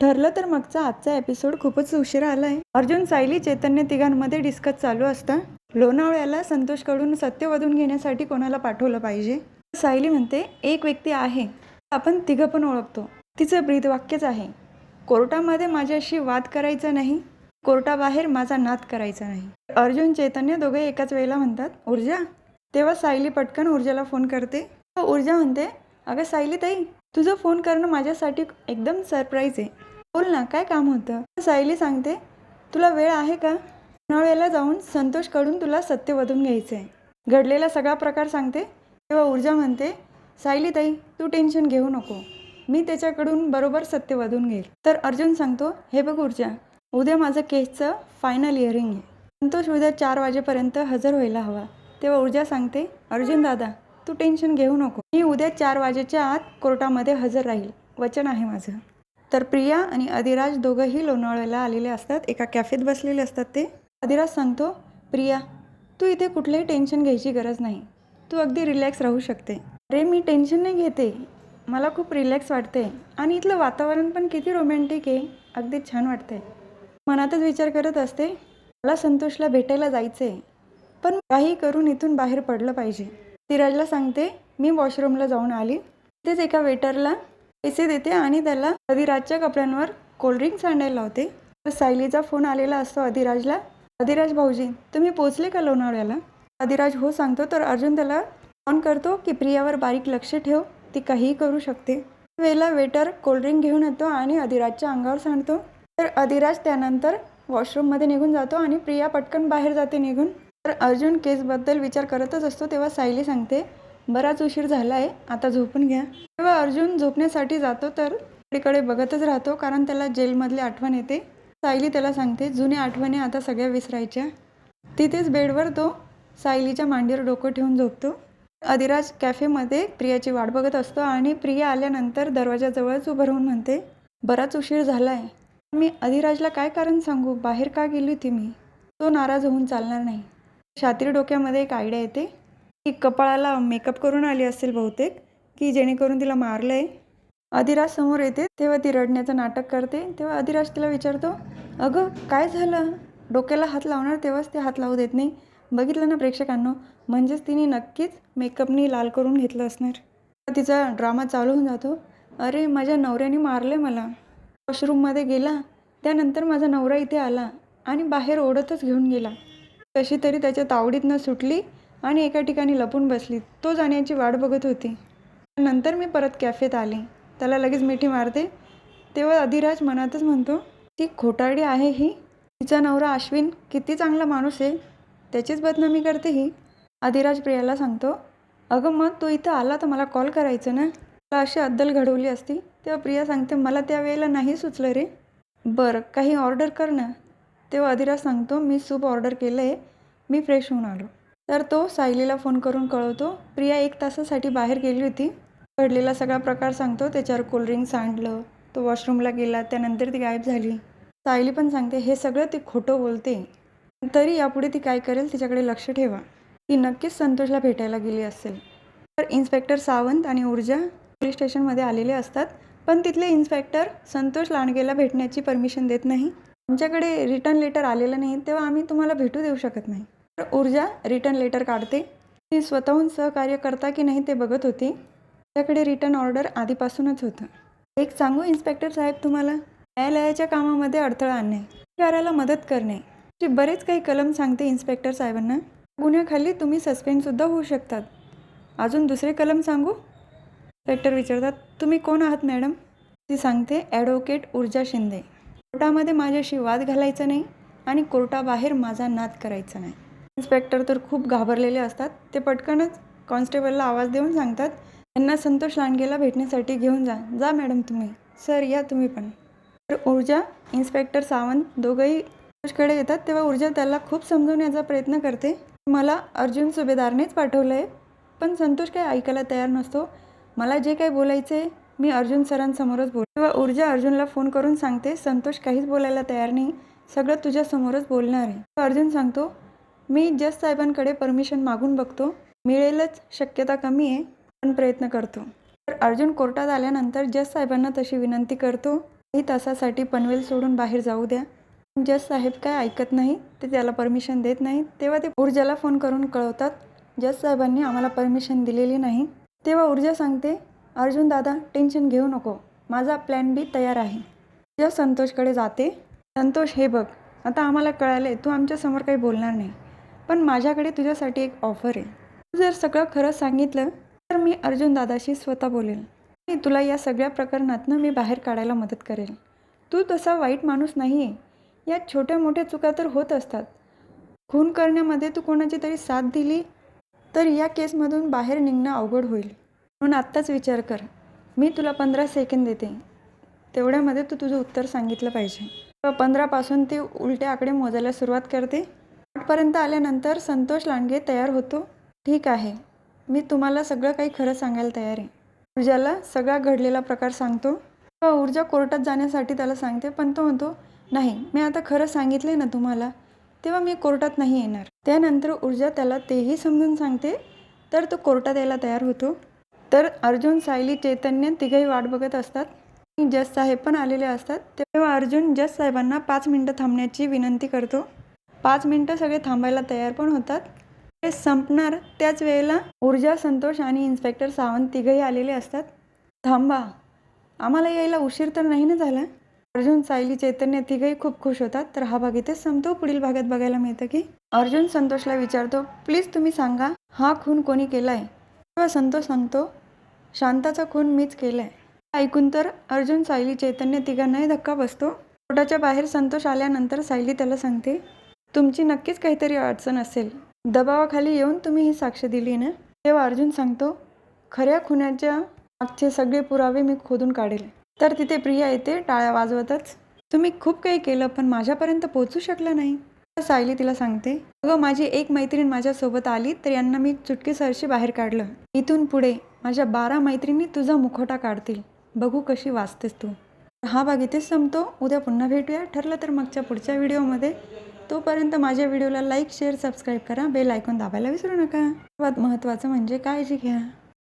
ठरलं तर मागचा आजचा एपिसोड खूपच उशिरा आला आहे. अर्जुन, सायली, चैतन्य तिघांमध्ये डिस्कस चालू असता लोणावळ्याला संतोषकडून सत्य वधून घेण्यासाठी कोणाला पाठवलं पाहिजे. सायली म्हणते, एक व्यक्ती आहे, आपण तिघं पण ओळखतो. तिचं ब्रीदवाक्यच आहे, कोर्टामध्ये माझ्याशी वाद करायचा नाही, कोर्टाबाहेर माझा नाद करायचा नाही. अर्जुन, चैतन्य दोघे एकाच वेळेला म्हणतात, ऊर्जा. तेव्हा सायली पटकन ऊर्जाला फोन करते. ऊर्जा म्हणते, अगं सायली ताई, तुझं फोन करणं माझ्यासाठी एकदम सरप्राईज आहे. बोल ना, काय काम होतं? सायली सांगते, तुला वेळ आहे का? लोणावळ्याला जाऊन संतोषकडून तुला सत्य वधून घ्यायचं आहे. घडलेला सगळा प्रकार सांगते. तेव्हा ऊर्जा म्हणते, सायली ताई, तू टेन्शन घेऊ नको, मी त्याच्याकडून बरोबर सत्य वधून घेईल. तर अर्जुन सांगतो, हे बघ ऊर्जा, उद्या माझं केसचं फायनल हिअरिंग आहे. संतोष उद्या 4 वाजेपर्यंत हजर व्हायला हवा. तेव्हा ऊर्जा सांगते, अर्जुन दादा, तू टेन्शन घेऊ नको, मी उद्या 4 वाजेच्या आत कोर्टामध्ये हजर राहील, वचन आहे माझं. तर प्रिया आणि अधिराज दोघंही लोणावळ्याला आलेले असतात. एका कॅफेत बसलेले असतात ते. अधिराज सांगतो, प्रिया, तू इथे कुठलंही टेन्शन घ्यायची गरज नाही, तू अगदी रिलॅक्स राहू शकते. अरे मी टेन्शन नाही घेते, मला खूप रिलॅक्स वाटते आणि इथलं वातावरण पण किती रोमॅन्टिक आहे, अगदी छान वाटतंय. मनातच विचार करत असते, मला संतोषला भेटायला जायचं आहे, पण काही करून इथून बाहेर पडलं पाहिजे. अधिराजला सांगते, मी वॉशरूमला जाऊन आली. तिथेच एका वेटरला पैसे देते आणि त्याला अधिराजच्या कपड्यांवर कोल्ड्रिंक सांडायला लावते. तर सायलीचा फोन आलेला असतो अधिराजला. अधिराज भाऊजी, तुम्ही पोचले का लोणावळ्याला? अधिराज हो सांगतो. तर अर्जुन त्याला फोन करतो की प्रियावर बारीक लक्ष ठेव, ती काहीही करू शकते. वेळेला वेटर कोल्ड्रिंक घेऊन येतो आणि अधिराजच्या अंगावर सांडतो. तर अधिराज त्यानंतर वॉशरूममध्ये निघून जातो आणि प्रिया पटकन बाहेर जाते निघून. तर अर्जुन केसबद्दल विचार करतच असतो. तेव्हा सायली सांगते, बराच उशीर झाला आहे, आता झोपून घ्या. तेव्हा अर्जुन झोपण्यासाठी जातो. तर तिकडे बघतच राहतो, कारण त्याला जेलमधली आठवण येते. सायली त्याला सांगते, जुन्या आठवणी आता सगळ्या विसरायच्या. तिथेच बेडवर तो सायलीच्या मांडीवर डोकं ठेवून झोपतो. अधिराज कॅफेमध्ये प्रियाची वाट बघत असतो आणि प्रिया आल्यानंतर दरवाजाजवळच उभं राहून म्हणते, बराच उशीर झाला आहे. मी अधिराजला काय कारण सांगू, बाहेर का गेली होती मी? तो नाराज होऊन चालणार नाही. शातीर डोक्यामध्ये एक आयडिया येते, ती कपाळाला मेकअप करून आली असेल बहुतेक, की जेणेकरून तिला मारलं आहे. अधिराज समोर येते. तेव्हा ती रडण्याचं नाटक करते. तेव्हा अधिराज तिला विचारतो, अगं काय झालं? डोक्याला हात लावणार तेव्हाच ते हात लावू देत नाही. बघितलं ना प्रेक्षकांनो, म्हणजेच तिने नक्कीच मेकअपनी लाल करून घेतलं असणार. तिचा ड्रामा चालू होऊन जातो. अरे माझ्या नवऱ्याने मारले मला. वॉशरूममध्ये गेला, त्यानंतर माझा नवरा इथे आला आणि बाहेर ओढतच घेऊन गेला. कशी तरी त्याच्या तावडीतनं सुटली आणि एका ठिकाणी लपून बसली. तो जाण्याची वाट बघत होती. नंतर मी परत कॅफेत आले, त्याला लगेच मिठी मारते. तेव्हा अधिराज मनातच म्हणतो, ती खोटारडी आहे ही. तिचा नवरा अश्विन किती चांगला माणूस आहे, त्याचीच बदनामी करते ही. अधिराज प्रियाला सांगतो, अगं मग तू इथं आला तर मला कॉल करायचं ना, मला अशी अद्दल घडवली असती. तेव्हा प्रिया सांगते, मला त्यावेळेला नाही सुचलं रे. बरं काही ऑर्डर कर ना. तेव्हा अधिराज सांगतो, मी सूप ऑर्डर केलं आहे, मी फ्रेश होऊन आलो. तर तो सायलीला फोन करून कळवतो, प्रिया 1 तासासाठी बाहेर गेली होती. घडलेला सगळा प्रकार सांगतो. त्याच्यावर कोल्ड्रिंक सांडलं, तो वॉशरूमला गेला, त्यानंतर ती गायब झाली. सायली पण सांगते, हे सगळं ती खोटं बोलते, तरी यापुढे ती काय करेल तिच्याकडे लक्ष ठेवा. ती नक्कीच संतोषला भेटायला गेली असेल. तर इन्स्पेक्टर सावंत आणि ऊर्जा पोलीस स्टेशनमध्ये आलेले असतात. पण तिथले इन्स्पेक्टर संतोष लांडगेला भेटण्याची परमिशन देत नाही. आमच्याकडे रिटर्न लेटर आलेलं नाही, तेव्हा आम्ही तुम्हाला भेटू देऊ शकत नाही. तर ऊर्जा रिटर्न लेटर काढते. ती स्वतःहून सहकार्य करता की नाही ते बघत होती. त्याकडे रिटर्न ऑर्डर आधीपासूनच होतं. एक सांगू इन्स्पेक्टर साहेब तुम्हाला, न्यायालयाच्या कामामध्ये अडथळा आणणे, गुन्हेगाराला मदत करणे, अशी बरेच काही कलम सांगते इन्स्पेक्टर साहेबांना. गुन्ह्याखाली तुम्ही सस्पेंडसुद्धा होऊ शकतात. अजून दुसरे कलम सांगू? इन्स्पेक्टर विचारतात, तुम्ही कोण आहात मॅडम? ती सांगते, ॲडव्होकेट ऊर्जा शिंदे. कोर्टामध्ये माझ्याशी वाद घालायचा नाही आणि कोर्टाबाहेर माझा नाद करायचा नाही. इन्स्पेक्टर तर खूप घाबरलेले असतात. ते पटकनच कॉन्स्टेबलला आवाज देऊन सांगतात, त्यांना संतोष लांडगेला भेटण्यासाठी घेऊन जा. जा मॅडम तुम्ही. सर या तुम्ही पण. तर ऊर्जा, इन्स्पेक्टर सावंत दोघंही संतोषकडे येतात. तेव्हा ऊर्जा त्याला खूप समजवण्याचा प्रयत्न करते. मला अर्जुन सुभेदारनेच पाठवलं आहे. पण संतोष काही ऐकायला तयार नसतो. मला जे काही बोलायचं आहे मी अर्जुन सरांसमोरच बोल. तेव्हा ऊर्जा अर्जुनला फोन करून सांगते, संतोष काहीच बोलायला तयार नाही, सगळं तुझ्यासमोरच बोलणार आहे. अर्जुन सांगतो, मी जज साहेबांकडे परमिशन मागून बघतो, मिळेलच, शक्यता कमी आहे, पण प्रयत्न करतो. तर अर्जुन कोर्टात आल्यानंतर जज साहेबांना तशी विनंती करतो. काही तासासाठी पनवेल सोडून बाहेर जाऊ द्या. जज साहेब काय ऐकत नाही, ते त्याला परमिशन देत नाहीत. तेव्हा ते ऊर्जाला फोन करून कळवतात जज साहेबांनी आम्हाला परमिशन दिलेली नाही. तेव्हा ऊर्जा सांगते, अर्जुन दादा टेन्शन घेऊ नको, माझा प्लॅन बी तयार आहे. जज संतोषकडे जाते. संतोष हे बघ, आता आम्हाला कळाले तू आमच्यासमोर काही बोलणार नाही, पण माझ्याकडे तुझ्यासाठी एक ऑफर आहे. तू जर सगळं खरं सांगितलं तर मी अर्जुन दादाशी स्वतः बोलेल आणि तुला या सगळ्या प्रकरणातनं मी बाहेर काढायला मदत करेल. तू तसा वाईट माणूस नाही आहे. या छोट्या मोठ्या चुका तर होत असतात. खून करण्यामध्ये तू कोणाची तरी साथ दिली तर या केसमधून बाहेर निघणं अवघड होईल. म्हणून आत्ताच विचार कर. मी तुला 15 सेकंद देते. तेवढ्यामध्ये तू तुझं उत्तर सांगितलं पाहिजे. 15पासून ते उलटे आकडे मोजायला सुरुवात करते. 8पर्यंत आल्यानंतर संतोष लांडगे तयार होतो. ठीक आहे, मी तुम्हाला सगळं काही खरं सांगायला तयार आहे. ऊर्जाला सगळा घडलेला प्रकार सांगतो. ऊर्जा कोर्टात जाण्यासाठी त्याला सांगते, पण तो म्हणतो नाही, मी आता खरं सांगितले ना तुम्हाला, तेव्हा मी कोर्टात नाही येणार. त्यानंतर ऊर्जा त्याला तेही समजून सांगते, तर तो कोर्टात यायला तयार होतो. तर अर्जुन, सायली, चैतन्य तिघंही वाट बघत असतात. जज साहेब पण आलेले असतात. तेव्हा अर्जुन जज साहेबांना 5 मिनटं थांबण्याची विनंती करतो. 5 मिनटं सगळे थांबायला तयार पण होतात. ते संपणार त्याच वेळेला ऊर्जा, संतोष आणि इन्स्पेक्टर सावंत तिघंही आलेले असतात. थांबा, आम्हाला यायला उशीर तर नाही ना झाला. अर्जुन, सायली, चैतन्य तिघंही खूप खुश होतात. तर हा भाग इथेच संपतो. पुढील भागात बघायला मिळतं की अर्जुन संतोषला विचारतो, प्लीज तुम्ही सांगा हा खून कोणी केलाय. तेव्हा संतोष सांगतो, शांताचा खून मीच केलाय. ऐकून तर अर्जुन, सायली, चैतन्य तिघांनाही धक्का बसतो. कोर्टाच्या बाहेर संतोष आल्यानंतर सायली त्याला सांगते, तुमची नक्कीच काहीतरी अडचण असेल. दबावाखाली येऊन तुम्ही ही साक्ष दिली ना. तेव्हा अर्जुन सांगतो, खऱ्या खुनाच्या मागचे सगळे पुरावे मी खोदून काढेल. तर तिथे प्रिया येते टाळ्या वाजवतच. तुम्ही खूप काही केलं पण माझ्यापर्यंत पोहोचू शकला नाही. सायली तिला सांगते, अगं माझी एक मैत्रीण माझ्यासोबत आली तर यांना मी चुटकीसरशी बाहेर काढलं. इथून पुढे माझ्या 12 मैत्रिणी तुझा मुखवटा काढतील. बघू कशी वाचतेस तू. हा भाग इथेच संपतो. उद्या पुन्हा भेटूया, ठरलं तर मागच्या पुढच्या व्हिडिओमध्ये. तोपर्यंत माझ्या व्हिडिओला लाईक, शेअर, सबस्क्राईब करा. बेल आयकॉन दाबायला विसरू नका. सर्वात महत्त्वाचं म्हणजे काळजी घ्या.